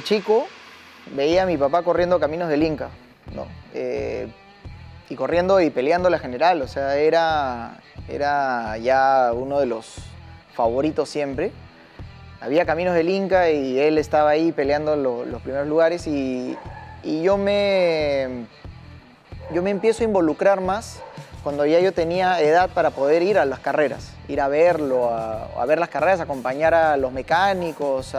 chico veía a mi papá corriendo caminos del Inca, ¿no? Y corriendo y peleando la general, o sea, era ya uno de los favoritos siempre. Había caminos del Inca y él estaba ahí peleando los primeros lugares y yo me empiezo a involucrar más cuando ya yo tenía edad para poder ir a las carreras, ir a verlo, a ver las carreras, acompañar a los mecánicos,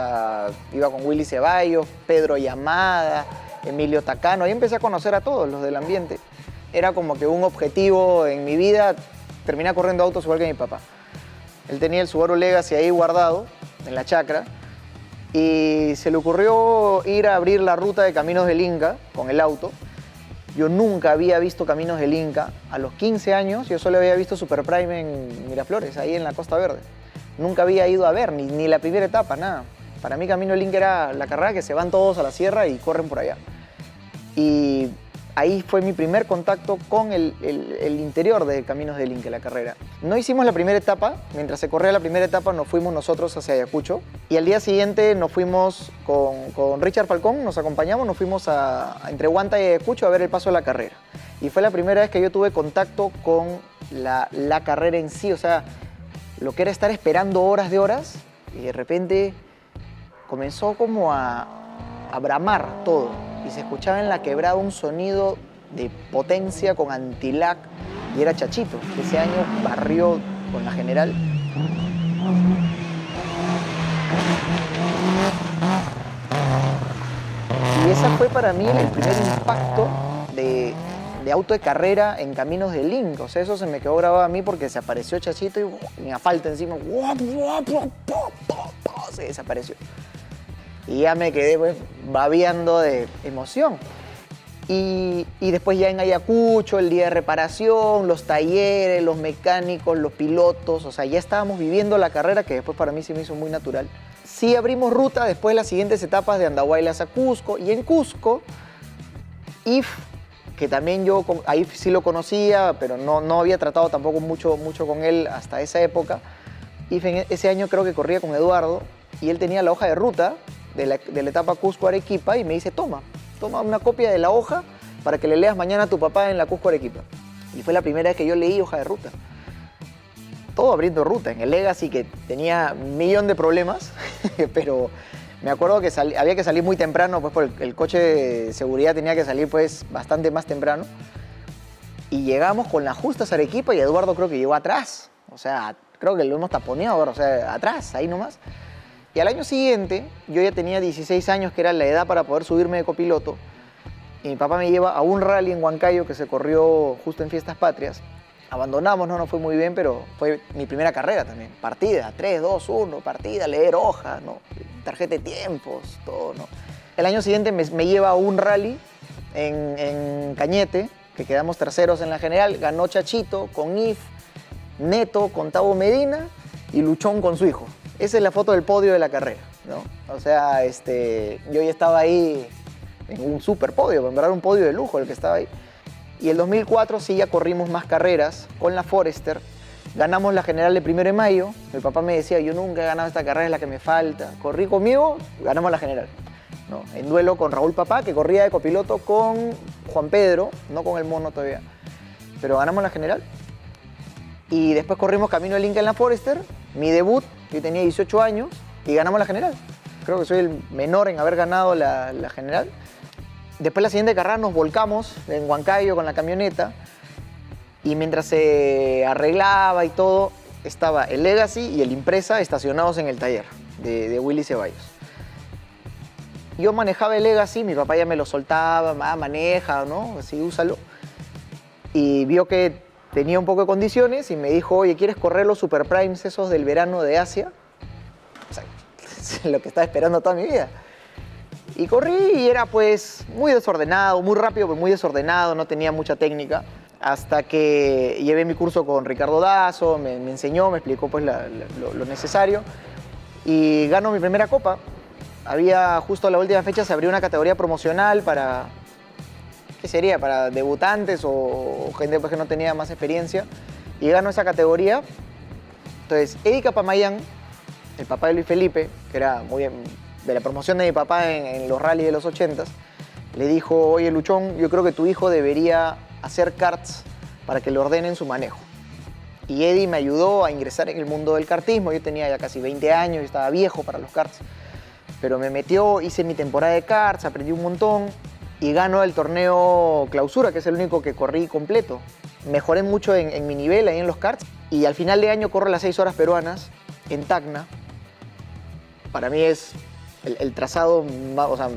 iba con Willy Ceballos, Pedro Llamada, Emilio Tacano, ahí empecé a conocer a todos los del ambiente. Era como que un objetivo en mi vida, terminar corriendo autos igual que mi papá. Él tenía el Subaru Legacy ahí guardado, en la chacra, y se le ocurrió ir a abrir la ruta de Caminos del Inca con el auto. Yo nunca había visto Caminos del Inca. A los 15 años yo solo había visto Super Prime en Miraflores, ahí en la Costa Verde. Nunca había ido a ver ni la primera etapa, nada. Para mí Camino del Inca era la carrera que se van todos a la sierra y corren por allá. Y ahí fue mi primer contacto con el interior de Caminos del Inca, la carrera. No hicimos la primera etapa, mientras se corría la primera etapa nos fuimos nosotros hacia Ayacucho y al día siguiente nos fuimos con Richard Falcón, nos acompañamos, nos fuimos entre Huanta y Ayacucho a ver el paso de la carrera. Y fue la primera vez que yo tuve contacto con la carrera en sí, o sea, lo que era estar esperando horas de horas y de repente comenzó como a bramar todo. Y se escuchaba en la quebrada un sonido de potencia con anti-lag y era Chachito, que ese año barrió con la general. Y esa fue para mí el primer impacto de auto de carrera en Caminos del Inca. O sea, eso se me quedó grabado a mí porque se apareció Chachito y mi asfalto encima, se desapareció. Y ya me quedé pues babeando de emoción. Y después ya en Ayacucho, el día de reparación, los talleres, los mecánicos, los pilotos, o sea, ya estábamos viviendo la carrera que después para mí se me hizo muy natural. Sí abrimos ruta después de las siguientes etapas de Andahuaylas a Cusco, y en Cusco, IF, que también yo ahí sí lo conocía, pero no había tratado tampoco mucho con él hasta esa época. IF ese año creo que corría con Eduardo, y él tenía la hoja de ruta de la etapa Cusco-Arequipa y me dice, toma una copia de la hoja para que le leas mañana a tu papá en la Cusco-Arequipa. Y fue la primera vez que yo leí hoja de ruta. Todo abriendo ruta, en el Legacy que tenía un millón de problemas, pero me acuerdo que había que salir muy temprano, pues por el coche de seguridad tenía que salir pues bastante más temprano. Y llegamos con las justas a Arequipa y Eduardo creo que llegó atrás. O sea, creo que lo hemos taponeado ahora, o sea, atrás, ahí nomás. Y al año siguiente, yo ya tenía 16 años, que era la edad para poder subirme de copiloto, y mi papá me lleva a un rally en Huancayo que se corrió justo en Fiestas Patrias. Abandonamos, no fue muy bien, pero fue mi primera carrera también. Partida, 3, 2, 1, partida, leer hojas, ¿no? Tarjeta de tiempos, todo, ¿no? El año siguiente me lleva a un rally en Cañete, que quedamos terceros en la general, ganó Chachito con IF, Neto con Tavo Medina y Luchón con su hijo. Esa es la foto del podio de la carrera, ¿no? O sea, yo ya estaba ahí en un super podio, en verdad un podio de lujo el que estaba ahí. Y el 2004 sí ya corrimos más carreras con la Forester. Ganamos la general de 1 de mayo. Mi papá me decía, yo nunca he ganado esta carrera, es la que me falta. Corrí conmigo, ganamos la general, ¿no? En duelo con Raúl Papá, que corría de copiloto con Juan Pedro, no con el mono todavía. Pero ganamos la general. Y después corrimos Camino del Inca en la Forester, mi debut. Yo tenía 18 años y ganamos la general. Creo que soy el menor en haber ganado la general. Después la siguiente carrera nos volcamos en Huancayo con la camioneta y mientras se arreglaba y todo, estaba el Legacy y el Impresa estacionados en el taller de Willy Ceballos. Yo manejaba el Legacy, mi papá ya me lo soltaba, maneja, ¿no? Así, úsalo. Y vio que tenía un poco de condiciones y me dijo, oye, ¿quieres correr los Super Primes esos del verano de Asia? O sea, es lo que estaba esperando toda mi vida. Y corrí y era pues muy desordenado, muy rápido, pero muy desordenado, no tenía mucha técnica. Hasta que llevé mi curso con Ricardo Dazo, me enseñó, me explicó pues lo necesario. Y gano mi primera copa. Había justo a la última fecha, se abrió una categoría promocional para, ¿qué sería? Para debutantes o gente pues, que no tenía más experiencia. Y gano esa categoría. Entonces, Eddie Capamayán, el papá de Luis Felipe, que era de la promoción de mi papá en los rallies de los 80s, le dijo, oye Luchón, yo creo que tu hijo debería hacer karts para que le ordenen su manejo. Y Eddie me ayudó a ingresar en el mundo del kartismo. Yo tenía ya casi 20 años, yo estaba viejo para los karts. Pero me metió, hice mi temporada de karts, aprendí un montón y gano el torneo clausura, que es el único que corrí completo. Mejoré mucho en mi nivel ahí en los karts y al final de año corro las 6 horas peruanas en Tacna. Para mí es el trazado, o sea,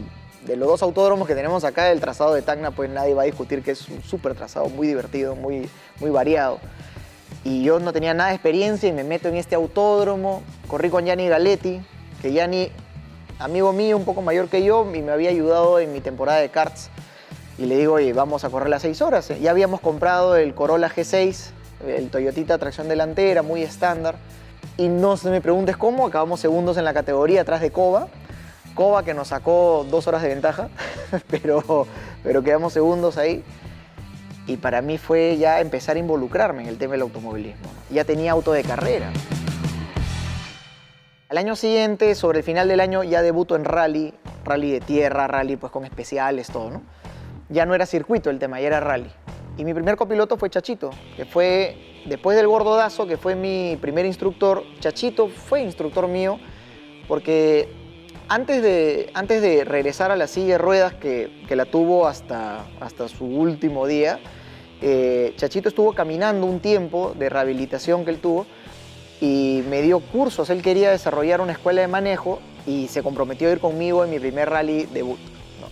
de los 2 autódromos que tenemos acá, el trazado de Tacna, pues nadie va a discutir que es un súper trazado, muy divertido, muy variado. Y yo no tenía nada de experiencia y me meto en este autódromo. Corrí con Gianni Galetti, que Gianni, amigo mío, un poco mayor que yo, y me había ayudado en mi temporada de karts. Y le digo, oye, vamos a correr las 6 horas. Ya habíamos comprado el Corolla G6, el Toyotita tracción delantera, muy estándar. Y no se me preguntes cómo, acabamos segundos en la categoría atrás de Cova. Cova que nos sacó 2 horas de ventaja, pero quedamos segundos ahí. Y para mí fue ya empezar a involucrarme en el tema del automovilismo. Ya tenía auto de carrera. Al año siguiente, sobre el final del año, ya debuto en rally de tierra, rally pues con especiales, todo, ¿no? Ya no era circuito el tema, ya era rally. Y mi primer copiloto fue Chachito, que fue, después del Gordo Dazo, que fue mi primer instructor, Chachito fue instructor mío, porque antes de regresar a la silla de ruedas, que la tuvo hasta su último día, Chachito estuvo caminando un tiempo de rehabilitación que él tuvo y me dio cursos. Él quería desarrollar una escuela de manejo y se comprometió a ir conmigo en mi primer rally debut, ¿no?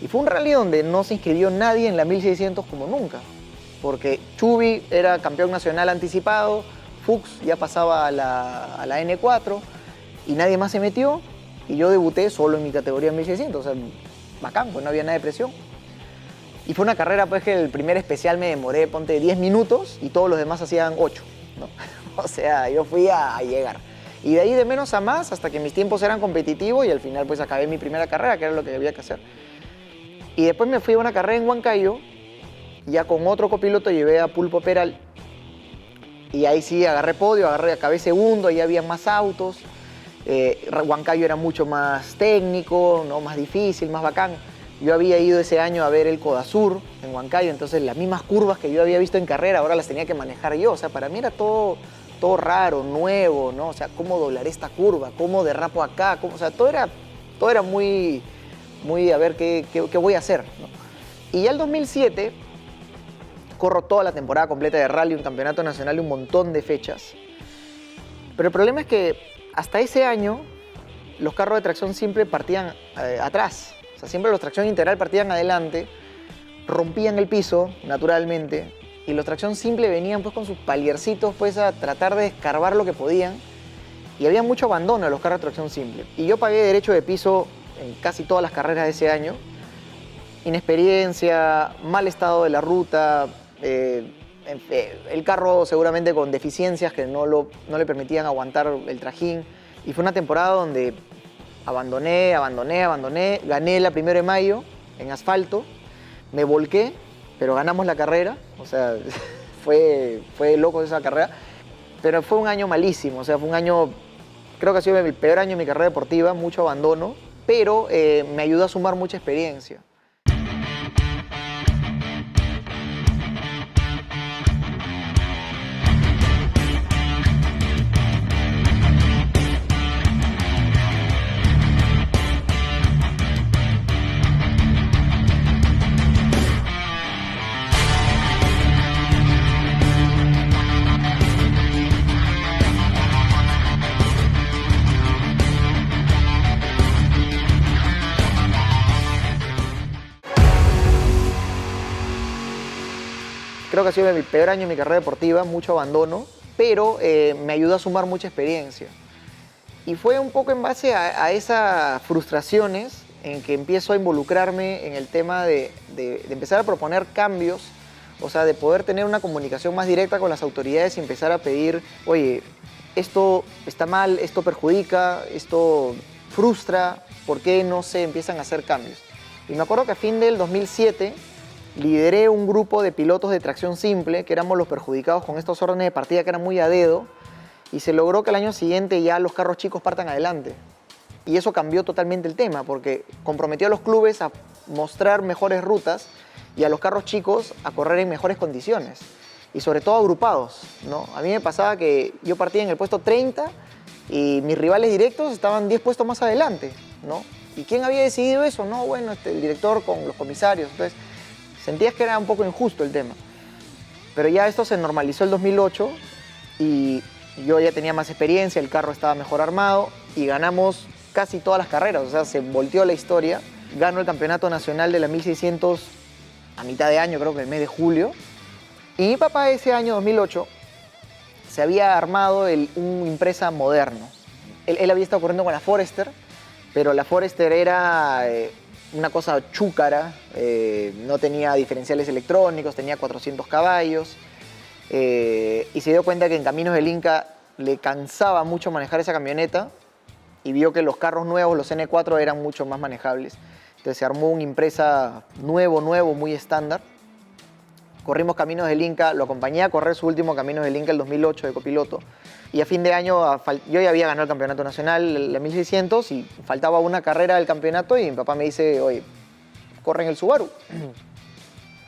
Y fue un rally donde no se inscribió nadie en la 1600 como nunca, porque Chubi era campeón nacional anticipado, Fuchs ya pasaba a la N4 y nadie más se metió. Y yo debuté solo en mi categoría 1600, o sea, bacán, pues no había nada de presión. Y fue una carrera pues que el primer especial me demoré, ponte 10 minutos y todos los demás hacían 8, ¿no? O sea, yo fui a llegar. Y de ahí de menos a más hasta que mis tiempos eran competitivos y al final pues acabé mi primera carrera, que era lo que había que hacer. Y después me fui a una carrera en Huancayo, ya con otro copiloto llevé a Pulpo Peral. Y ahí sí agarré podio, acabé segundo, ahí había más autos. Huancayo era mucho más técnico, ¿no? Más difícil, más bacán. Yo había ido ese año a ver el Codasur en Huancayo, entonces las mismas curvas que yo había visto en carrera ahora las tenía que manejar yo. O sea, para mí era todo raro, nuevo, ¿no? O sea, cómo doblar esta curva, cómo derrapo acá, o sea, todo era muy a ver qué voy a hacer, ¿no? Y ya el 2007 corro toda la temporada completa de rally, un campeonato nacional y un montón de fechas. Pero el problema es que hasta ese año los carros de tracción simple partían atrás. O sea, siempre los tracción integral partían adelante, rompían el piso naturalmente y los tracción simple venían pues con sus paliercitos pues a tratar de escarbar lo que podían y había mucho abandono de los carros de tracción simple. Y yo pagué derecho de piso en casi todas las carreras de ese año. Inexperiencia, mal estado de la ruta, el carro seguramente con deficiencias que no le permitían aguantar el trajín. Y fue una temporada donde abandoné, gané la 1 de mayo en asfalto, me volqué, pero ganamos la carrera, o sea, fue loco esa carrera, pero fue un año malísimo, o sea, fue un año, creo que ha sido el peor año de mi carrera deportiva, mucho abandono, pero me ayudó a sumar mucha experiencia. Creo que ha sido el peor año de mi carrera deportiva, mucho abandono, pero me ayudó a sumar mucha experiencia. Y fue un poco en base a esas frustraciones en que empiezo a involucrarme en el tema de empezar a proponer cambios, o sea, de poder tener una comunicación más directa con las autoridades y empezar a pedir, oye, esto está mal, esto perjudica, esto frustra, ¿por qué no se empiezan a hacer cambios? Y me acuerdo que a fin del 2007 lideré un grupo de pilotos de tracción simple, que éramos los perjudicados con estos órdenes de partida que eran muy a dedo, y se logró que el año siguiente ya los carros chicos partan adelante. Y eso cambió totalmente el tema, porque comprometió a los clubes a mostrar mejores rutas y a los carros chicos a correr en mejores condiciones. Y sobre todo agrupados, ¿no? A mí me pasaba que yo partía en el puesto 30 y mis rivales directos estaban 10 puestos más adelante, ¿no? ¿Y quién había decidido eso? No, bueno, el director con los comisarios. Entonces, sentías que era un poco injusto el tema. Pero ya esto se normalizó el 2008 y yo ya tenía más experiencia, el carro estaba mejor armado y ganamos casi todas las carreras. O sea, se volteó la historia. Gano el campeonato nacional de la 1600 a mitad de año, creo que el mes de julio. Y mi papá ese año, 2008, se había armado un Impreza moderno. Él había estado corriendo con la Forester, pero la Forester era una cosa chúcara, no tenía diferenciales electrónicos, tenía 400 caballos, y se dio cuenta que en Caminos del Inca le cansaba mucho manejar esa camioneta y vio que los carros nuevos, los N4, eran mucho más manejables. Entonces se armó un Impreza nuevo, muy estándar. Corrimos Caminos del Inca, lo acompañé a correr su último Caminos del Inca el 2008 de copiloto. Y a fin de año, yo ya había ganado el campeonato nacional, la 1600, y faltaba una carrera del campeonato y mi papá me dice, oye, corre en el Subaru.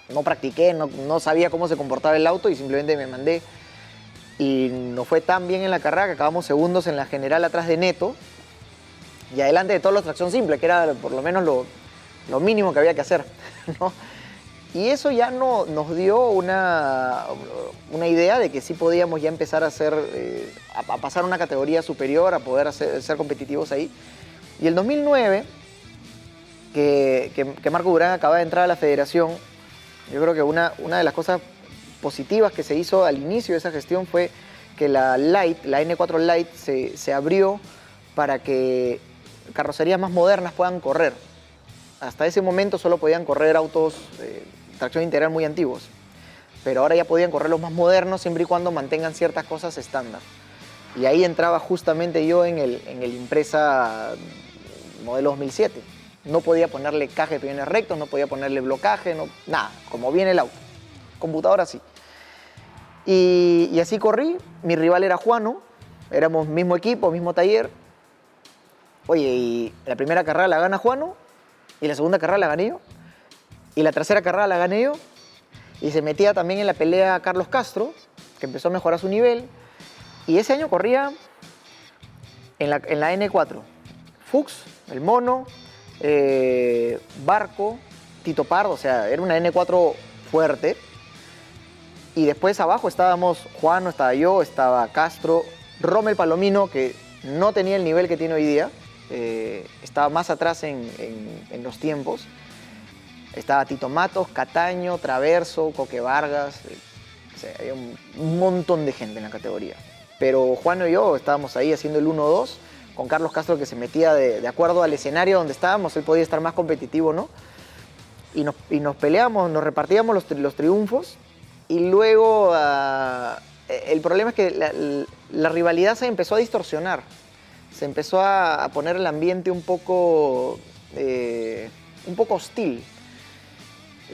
No practiqué, no sabía cómo se comportaba el auto y simplemente me mandé. Y nos fue tan bien en la carrera que acabamos segundos en la general atrás de Neto y adelante de todos los tracción simple, que era por lo menos lo mínimo que había que hacer, ¿no? Y eso ya nos dio una idea de que sí podíamos ya empezar a hacer, a pasar una categoría superior, a poder ser competitivos ahí. Y el 2009, que Marco Durán acaba de entrar a la federación, yo creo que una de las cosas positivas que se hizo al inicio de esa gestión fue que la N4 Light se abrió para que carrocerías más modernas puedan correr. Hasta ese momento solo podían correr autos tracción integral muy antiguos, pero ahora ya podían correr los más modernos siempre y cuando mantengan ciertas cosas estándar. Y ahí entraba justamente yo en el Impreza modelo 2007. No podía ponerle caja de piñones rectos, no podía ponerle blocaje, nada, como viene el auto. Computadora sí. Y así corrí. Mi rival era Juano, éramos mismo equipo, mismo taller. Oye, y la primera carrera la gana Juano, y la segunda carrera la gané yo, y la tercera carrera la gané yo, y se metía también en la pelea Carlos Castro, que empezó a mejorar su nivel, y ese año corría en la N4, Fuchs, el Mono, Barco, Tito Pardo, o sea, era una N4 fuerte, y después abajo estábamos Juan, estaba yo, estaba Castro, Rommel Palomino, que no tenía el nivel que tiene hoy día, estaba más atrás en los tiempos. Estaba Tito Matos, Cataño, Traverso, Coque Vargas, o sea, había un montón de gente en la categoría. Pero Juan y yo estábamos ahí haciendo el 1-2, con Carlos Castro que se metía de acuerdo al escenario donde estábamos, él podía estar más competitivo, ¿no? Y nos peleamos, nos repartíamos los triunfos, y luego el problema es que la rivalidad se empezó a distorsionar, se empezó a poner el ambiente un poco hostil.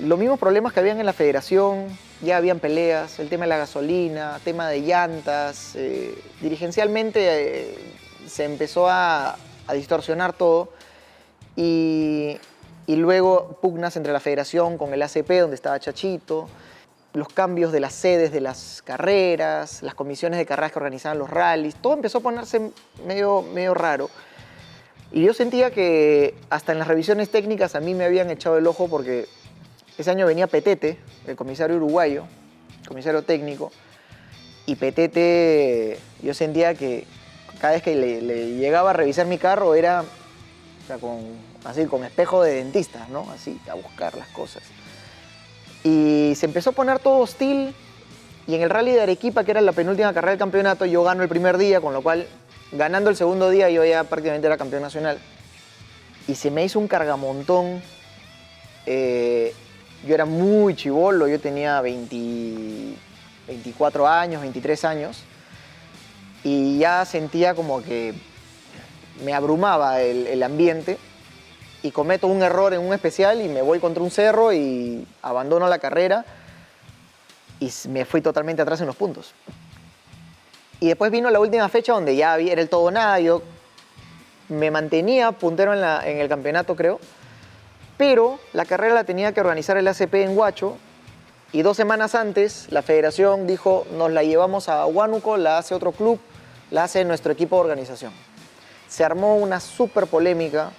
Los mismos problemas que habían en la federación, ya habían peleas, el tema de la gasolina, tema de llantas, dirigencialmente se empezó a distorsionar todo y luego pugnas entre la federación con el ACP, donde estaba Chachito, los cambios de las sedes de las carreras, las comisiones de carreras que organizaban los rallies, todo empezó a ponerse medio raro. Y yo sentía que hasta en las revisiones técnicas a mí me habían echado el ojo porque ese año venía Petete, el comisario uruguayo, comisario técnico, y Petete, yo sentía que cada vez que le llegaba a revisar mi carro era, o sea, con espejo de dentista, ¿no? Así, a buscar las cosas. Y se empezó a poner todo hostil, y en el rally de Arequipa, que era la penúltima carrera del campeonato, yo gano el primer día, con lo cual, ganando el segundo día, yo ya prácticamente era campeón nacional. Y se me hizo un cargamontón. Yo era muy chibolo, yo tenía 24 años, 23 años, y ya sentía como que me abrumaba el ambiente, y cometo un error en un especial y me voy contra un cerro y abandono la carrera y me fui totalmente atrás en los puntos. Y después vino la última fecha donde ya era el todo o nada, yo me mantenía puntero en el campeonato, creo, pero la carrera la tenía que organizar el ACP en Huacho, y 2 semanas antes la federación dijo, nos la llevamos a Huánuco, la hace otro club, la hace nuestro equipo de organización. Se armó una súper polémica,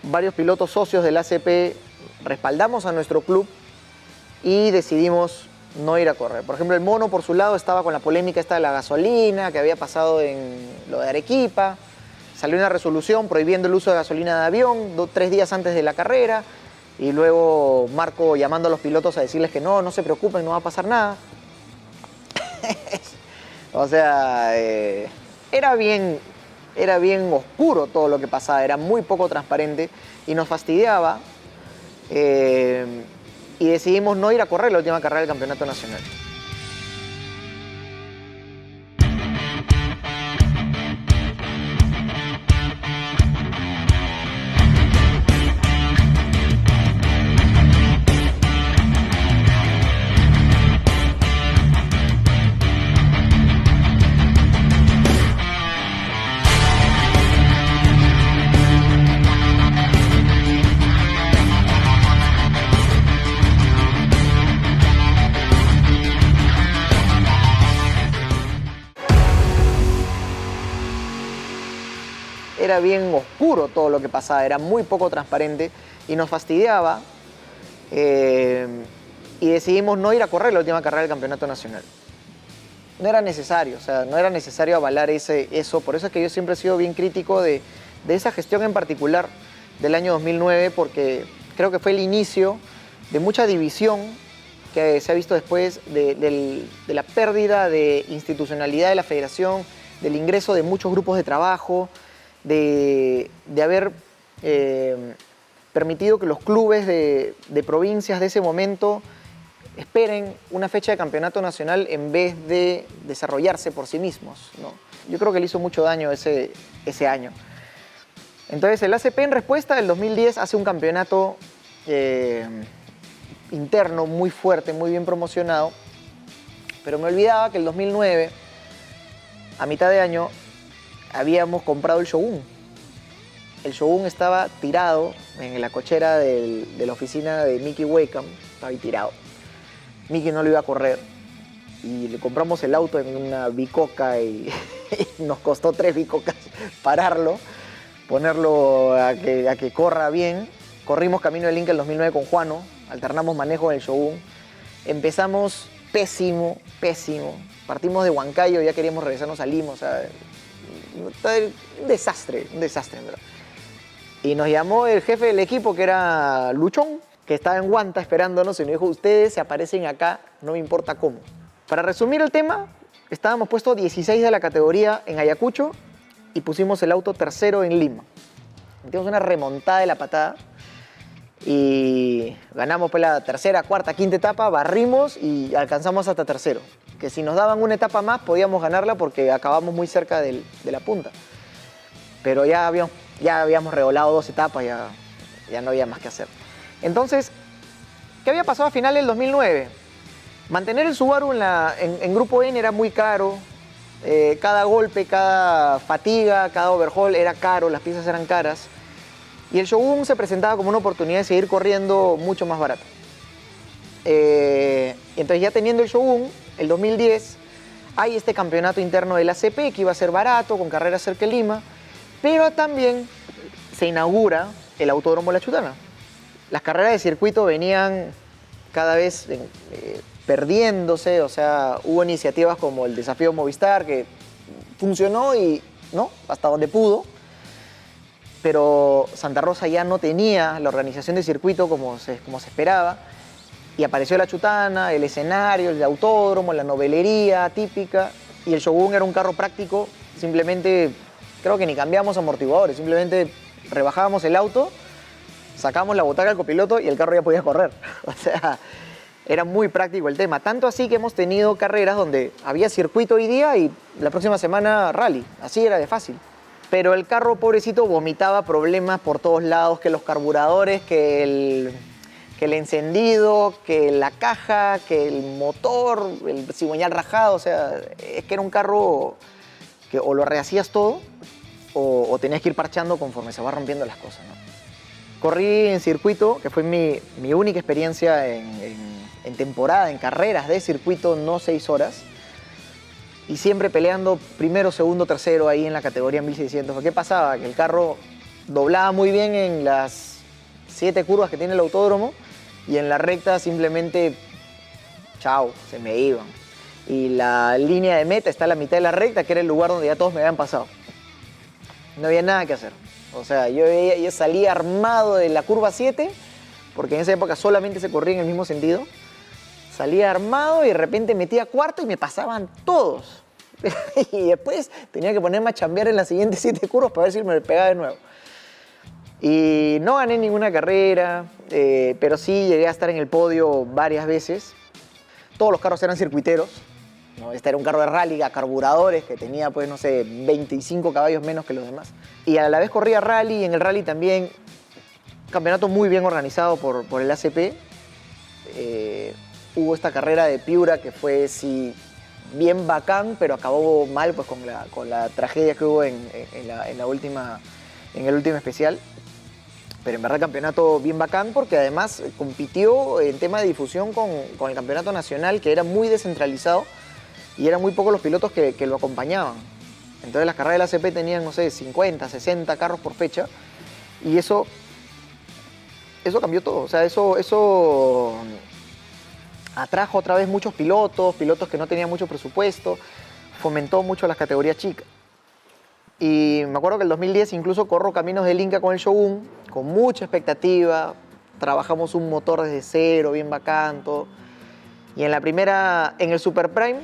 varios pilotos socios del ACP respaldamos a nuestro club y decidimos no ir a correr. Por ejemplo, el Mono por su lado estaba con la polémica esta de la gasolina que había pasado en lo de Arequipa. Salió una resolución prohibiendo el uso de gasolina de avión 3 días antes de la carrera, y luego Marco llamando a los pilotos a decirles que no se preocupen, no va a pasar nada. O sea, era bien oscuro todo lo que pasaba, era muy poco transparente y nos fastidiaba. Y decidimos no ir a correr la última carrera del Campeonato Nacional. Era bien oscuro todo lo que pasaba, era muy poco transparente y nos fastidiaba. Y decidimos no ir a correr la última carrera del Campeonato Nacional. No era necesario, o sea, no era necesario avalar eso. Por eso es que yo siempre he sido bien crítico de esa gestión en particular del año 2009, porque creo que fue el inicio de mucha división que se ha visto después de la pérdida de institucionalidad de la federación, del ingreso de muchos grupos de trabajo, de haber permitido que los clubes de provincias de ese momento esperen una fecha de campeonato nacional en vez de desarrollarse por sí mismos, ¿no? Yo creo que le hizo mucho daño ese año. Entonces el ACP en respuesta del 2010 hace un campeonato interno muy fuerte, muy bien promocionado, pero me olvidaba que el 2009, a mitad de año, habíamos comprado el Shogun. El Shogun estaba tirado en la cochera de la oficina de Mickey Wakeham, estaba ahí tirado. Mickey no lo iba a correr y le compramos el auto en una bicoca y nos costó 3 bicocas pararlo, ponerlo a que corra bien. Corrimos Camino del Inca el 2009 con Juano, alternamos manejo del Shogun. Empezamos pésimo. Partimos de Huancayo, ya queríamos regresarnos a Lima, o sea, un desastre, en verdad. Y nos llamó el jefe del equipo, que era Luchón, que estaba en Huanta esperándonos, y nos dijo, ustedes se aparecen acá, no me importa cómo. Para resumir el tema, estábamos puestos 16 de la categoría en Ayacucho y pusimos el auto tercero en Lima. Metimos una remontada de la patada y ganamos pues la tercera, cuarta, quinta etapa, barrimos y alcanzamos hasta tercero. Que si nos daban una etapa más podíamos ganarla porque acabamos muy cerca de la punta. Pero ya habíamos revolado 2 etapas, ya no había más que hacer. Entonces, ¿qué había pasado a final del 2009? Mantener el Subaru en Grupo N era muy caro. Cada golpe, cada fatiga, cada overhaul era caro, las piezas eran caras. Y el Shogun se presentaba como una oportunidad de seguir corriendo mucho más barato. Y entonces ya teniendo el Shogun, el 2010, hay este campeonato interno del ACP que iba a ser barato, con carreras cerca de Lima, pero también se inaugura el Autódromo La Chutana. Las carreras de circuito venían cada vez perdiéndose, o sea, hubo iniciativas como el Desafío Movistar que funcionó y, ¿no?, hasta donde pudo, pero Santa Rosa ya no tenía la organización de circuito como se esperaba. Y apareció La Chutana, el escenario, el autódromo, la novelería típica. Y el Shogun era un carro práctico. Simplemente, creo que ni cambiamos amortiguadores. Simplemente rebajábamos el auto, sacábamos la butaca al copiloto y el carro ya podía correr. O sea, era muy práctico el tema. Tanto así que hemos tenido carreras donde había circuito hoy día y la próxima semana rally. Así era de fácil. Pero el carro, pobrecito, vomitaba problemas por todos lados. Que los carburadores, que el encendido, que la caja, que el motor, el cigüeñal rajado, o sea, es que era un carro que o lo rehacías todo o tenías que ir parchando conforme se va rompiendo las cosas, ¿no? Corrí en circuito, que fue mi única experiencia en temporada, en carreras de circuito, no 6 horas. Y siempre peleando primero, segundo, tercero ahí en la categoría 1600. ¿Qué pasaba? Que el carro doblaba muy bien en las 7 curvas que tiene el autódromo y en la recta simplemente, chao, se me iban. Y la línea de meta está a la mitad de la recta, que era el lugar donde ya todos me habían pasado. No había nada que hacer. O sea, yo salía armado de la curva 7, porque en esa época solamente se corría en el mismo sentido. Salía armado y de repente metía cuarto y me pasaban todos. Y después tenía que ponerme a chambear en las siguientes 7 curvas para ver si me pegaba de nuevo. Y no gané ninguna carrera, pero sí llegué a estar en el podio varias veces. Todos los carros eran circuiteros, ¿no? Este era un carro de rally a carburadores que tenía, pues, no sé, 25 caballos menos que los demás. Y a la vez corría rally, y en el rally también, campeonato muy bien organizado por el ACP. Hubo esta carrera de Piura que fue, sí, bien bacán, pero acabó mal, pues, con la tragedia que hubo en el último especial. Pero en verdad campeonato bien bacán, porque además compitió en tema de difusión con el campeonato nacional, que era muy descentralizado y eran muy pocos los pilotos que lo acompañaban. Entonces las carreras de la ACP tenían, no sé, 50, 60 carros por fecha, y eso cambió todo. O sea, eso atrajo otra vez muchos pilotos que no tenían mucho presupuesto, fomentó mucho las categorías chicas. Y me acuerdo que el 2010 incluso corro Caminos del Inca con el Shogun, con mucha expectativa. Trabajamos un motor desde cero, bien bacán, todo. Y en el Super Prime,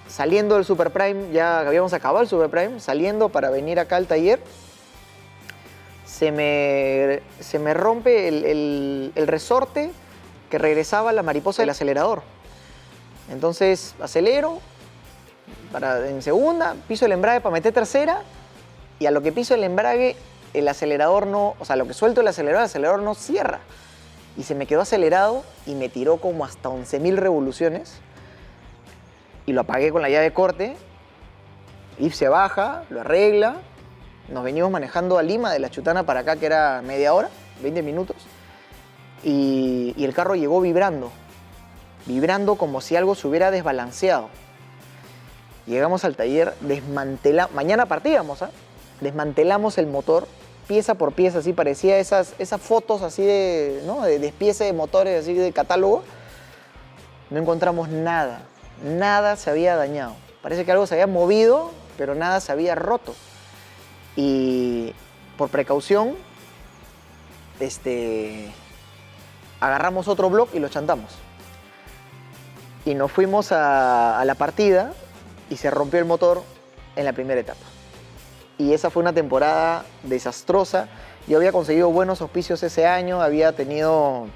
saliendo del Super Prime, ya habíamos acabado el Super Prime, saliendo para venir acá al taller, se me rompe el resorte que regresaba a la mariposa del acelerador. Entonces acelero, en segunda, piso el embrague para meter tercera, y a lo que piso el embrague, el acelerador no, o sea, lo que suelto el acelerador no cierra. Y se me quedó acelerado y me tiró como hasta 11.000 revoluciones. Y lo apagué con la llave de corte. Yves se baja, lo arregla. Nos venimos manejando a Lima, de La Chutana para acá, que era media hora, 20 minutos. Y el carro llegó vibrando como si algo se hubiera desbalanceado. Llegamos al taller, mañana partíamos, ¿eh? Desmantelamos el motor, pieza por pieza, así parecía esas fotos así de, ¿no?, de despiece de motores así de catálogo. No encontramos nada se había dañado. Parece que algo se había movido, pero nada se había roto. Y por precaución, agarramos otro bloque y lo chantamos. Y nos fuimos a la partida y se rompió el motor en la primera etapa. Y esa fue una temporada desastrosa. Yo había conseguido buenos auspicios ese año, había conseguido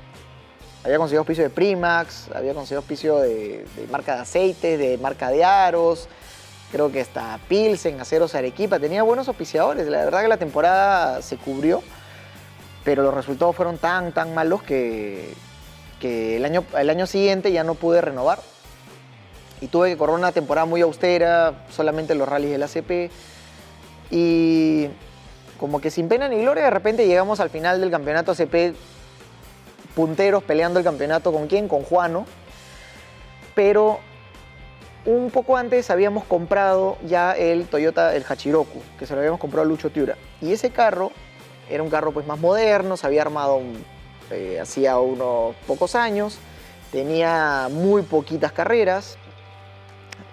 auspicio de Primax, había conseguido auspicio de marca de aceites, de marca de aros, creo que hasta Pilsen, Aceros Arequipa, tenía buenos auspiciadores. La verdad que la temporada se cubrió, pero los resultados fueron tan malos que el año siguiente ya no pude renovar. Y tuve que correr una temporada muy austera, solamente los rallies del ACP. Y como que sin pena ni gloria, de repente llegamos al final del campeonato ACP, punteros peleando el campeonato. ¿Con quién? Con Juano. Pero un poco antes habíamos comprado ya el Toyota, el Hachiroku, que se lo habíamos comprado a Lucho Tiura. Y ese carro era un carro, pues, más moderno, se había armado hacía unos pocos años, tenía muy poquitas carreras,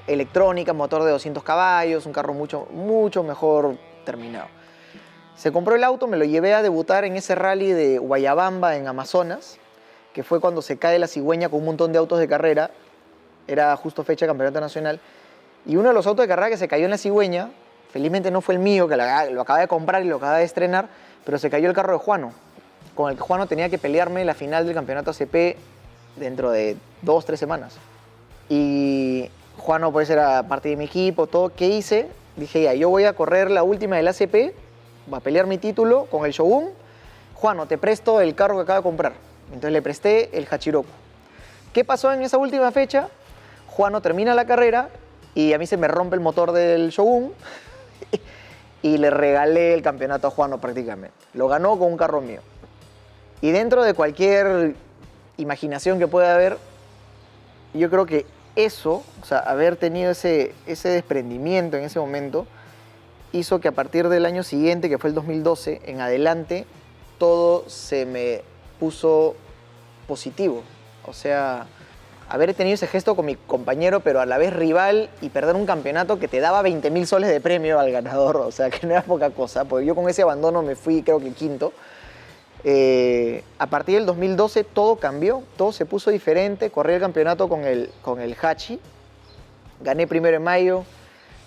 electrónica, motor de 200 caballos, un carro mucho mejor terminado. Se compró el auto, me lo llevé a debutar en ese rally de Guayabamba en Amazonas, que fue cuando se cae la cigüeña con un montón de autos de carrera. Era justo fecha de campeonato nacional. Y uno de los autos de carrera que se cayó en la cigüeña, felizmente no fue el mío, que lo acababa de comprar y lo acababa de estrenar, pero se cayó el carro de Juano, con el que Juano tenía que pelearme la final del campeonato ACP dentro de 2-3 semanas. Y Juano, pues, era parte de mi equipo, todo. ¿Qué hice? Dije, ya, yo voy a correr la última del ACP, voy a pelear mi título con el Shogun. Juano, te presto el carro que acabo de comprar. Entonces le presté el Hachiroku. ¿Qué pasó en esa última fecha? Juano termina la carrera y a mí se me rompe el motor del Shogun y le regalé el campeonato a Juano prácticamente. Lo ganó con un carro mío. Y dentro de cualquier imaginación que pueda haber, yo creo que eso, o sea, haber tenido ese desprendimiento en ese momento, hizo que a partir del año siguiente, que fue el 2012, en adelante, todo se me puso positivo. O sea, haber tenido ese gesto con mi compañero, pero a la vez rival, y perder un campeonato que te daba 20.000 soles de premio al ganador, o sea, que no era poca cosa, porque yo con ese abandono me fui, creo que quinto. A partir del 2012 todo cambió, todo se puso diferente. Corrí el campeonato con el Hachi, gané primero en mayo,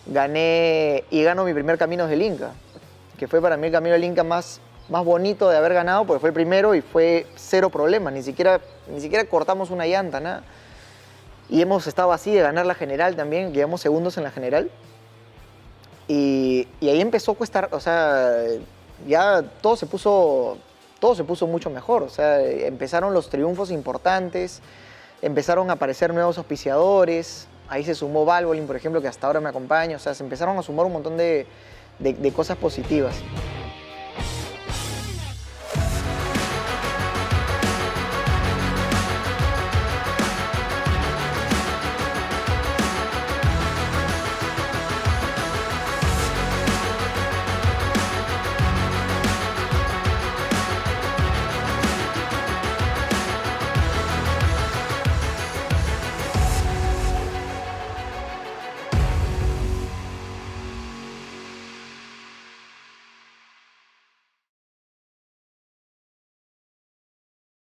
gano mi primer Caminos del Inca, que fue para mí el Camino del Inca más bonito de haber ganado, porque fue el primero y fue cero problemas, ni siquiera cortamos una llanta, nada. Y hemos estado así de ganar la general también, quedamos segundos en la general. Y ahí empezó a costar, o sea, ya todo se puso mucho mejor. O sea, empezaron los triunfos importantes, empezaron a aparecer nuevos auspiciadores. Ahí se sumó Valvoline, por ejemplo, que hasta ahora me acompaña. O sea, se empezaron a sumar un montón de cosas positivas.